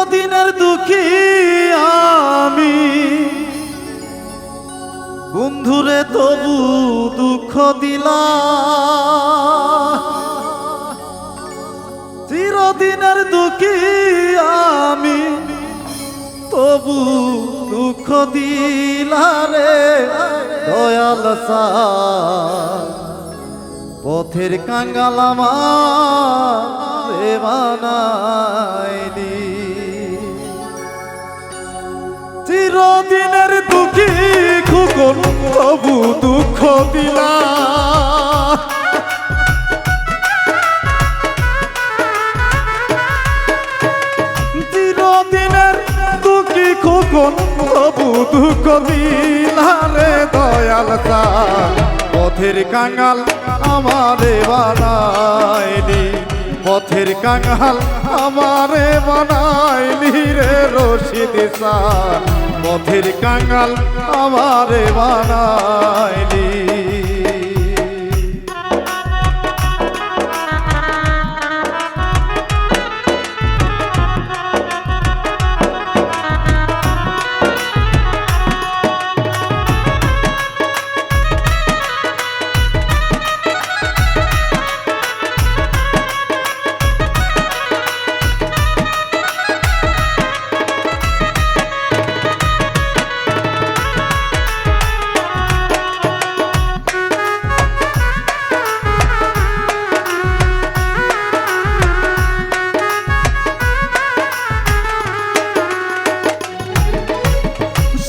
চিরদিনের দুঃখী আমি বন্ধুরে তবু দুঃখ দিলা, চিরদিনের দুঃখী আমি তবু দুঃখ দিলা রে দয়াল সার, পথের কাঙ্গাল আমারে বানাইলি। চিরদিনের দুঃখী খুকন তবু দুঃখ দিলা, চিরদিনের দুঃখী খুকন তবু দুঃখ দিলা রে দয়াল সার, পথের কাঙ্গাল আমারে বানাইলি, পথের কাঙ্গাল আমারে বানাইলি রে রশিদ সার, পথের কাঙ্গাল আমারে বানাইলি।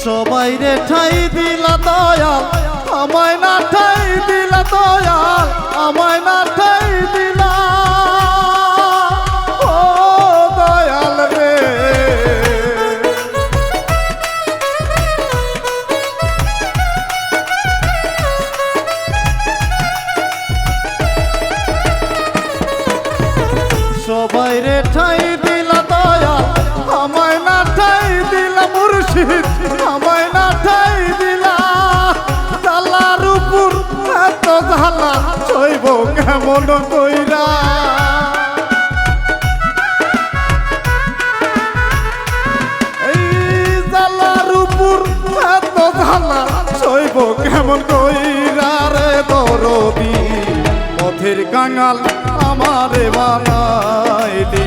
সবাই রে ঠাই দিলা দয়াল, আমায় না ঠাই দিলা দয়াল, আমায় না ঠাই দিলা ও দয়াল রে। সবাই রে ঠাই দিলা দয়াল, আমায় না ঠাই দিলা মুর্শিদ, আমায় না ঠাই দিলা। জালার উপর এত জ্বালা সইব কেমন কইরা, এই জালার উপর এত জ্বালা সইব কেমন কইরা রে দরদি, পথের কাঙ্গাল আমারে বানাইলি,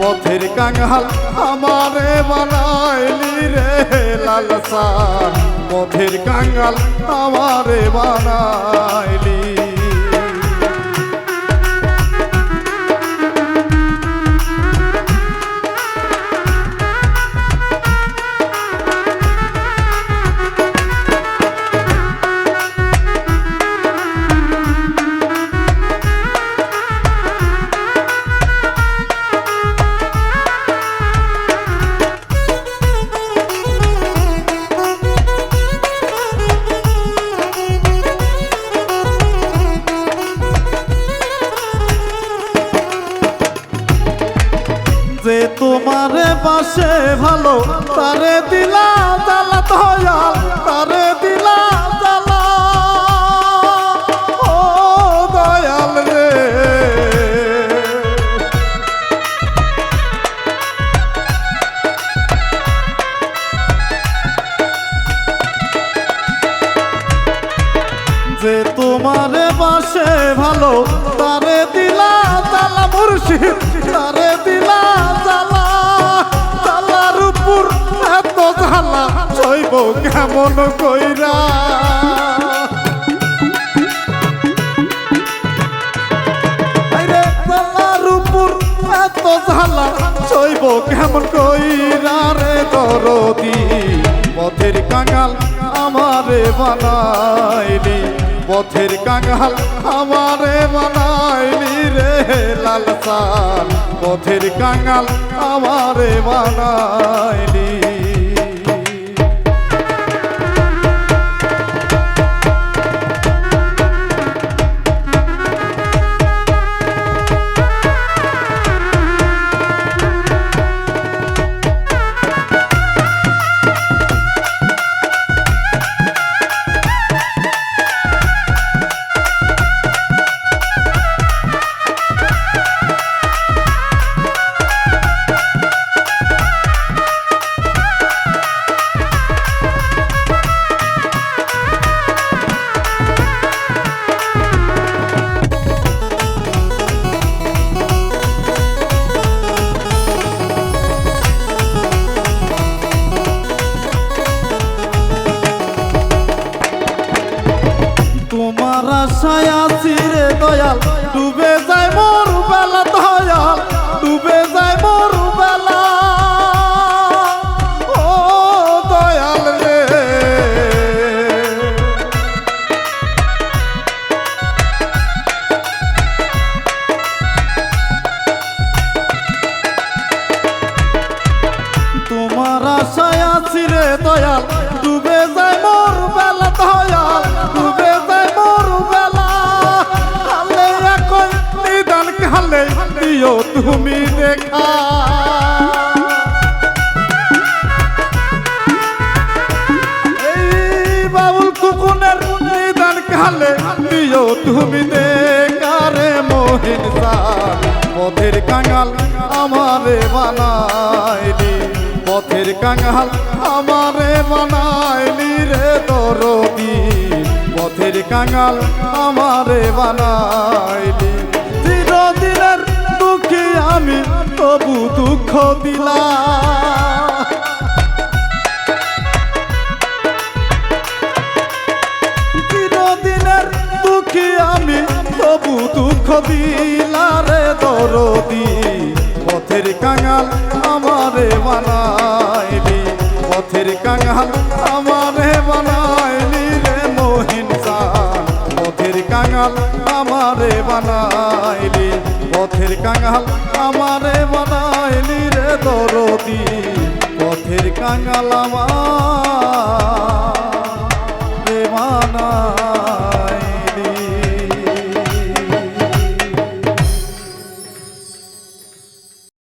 পথের কাঙ্গাল আমারে বানাইলি রে লাল সার, পথের কাঙ্গাল আমারে বানাইলি। যে তোমারে বাসে ভালো তারে দিলা জ্বালা দয়াল, তারে দিলা জ্বালা ও দয়াল রে। যে তোমারে বাসে ভালো তারে দিলা জ্বালা মুর্শিদ, তারে দিলা জ্বালা। জ্বালার উপর এত জ্বালা সইব কেমন কইরা, জ্বালার উপর এত জ্বালা সইব কেমন কইরা রে দরদি, পথের কাঙ্গাল আমারে বানাইলি, পথের কাঙ্গাল আমারে বানাইলি রে লাল সার, পথের কাঙ্গাল আমারে বানাইলি। রে দয়াল ডুবে যায় মোর বেলা দয়াল ডুবে যায় মোর বেলা কালে এখন নিদান কালে দিও তুমি দেখা এই বাউল কুকুনের নিদান কালে দিও তুমি দেখা রে মোহিন সার পথের কাঙাল আমারে বানাইলি পথের কাঙাল আমারে বানাইলি রে দরদি পথের কাঙাল আমারে বানাইলি চিরদিনের দুঃখী আমি তবু দুঃখ দিলাম চিরদিনের দুঃখী আমি তবু দুঃখ দিলা রে দরদি পথের কাঙাল আমারে বানাইলি পথের কাঙাল আমারে বানাইলি রে মোহিন সার পথের কাঙাল আমারে বানাইলি পথের কাঙাল আমারে বানাইলি রে দরদি পথের কাঙাল আমারে বানাইলি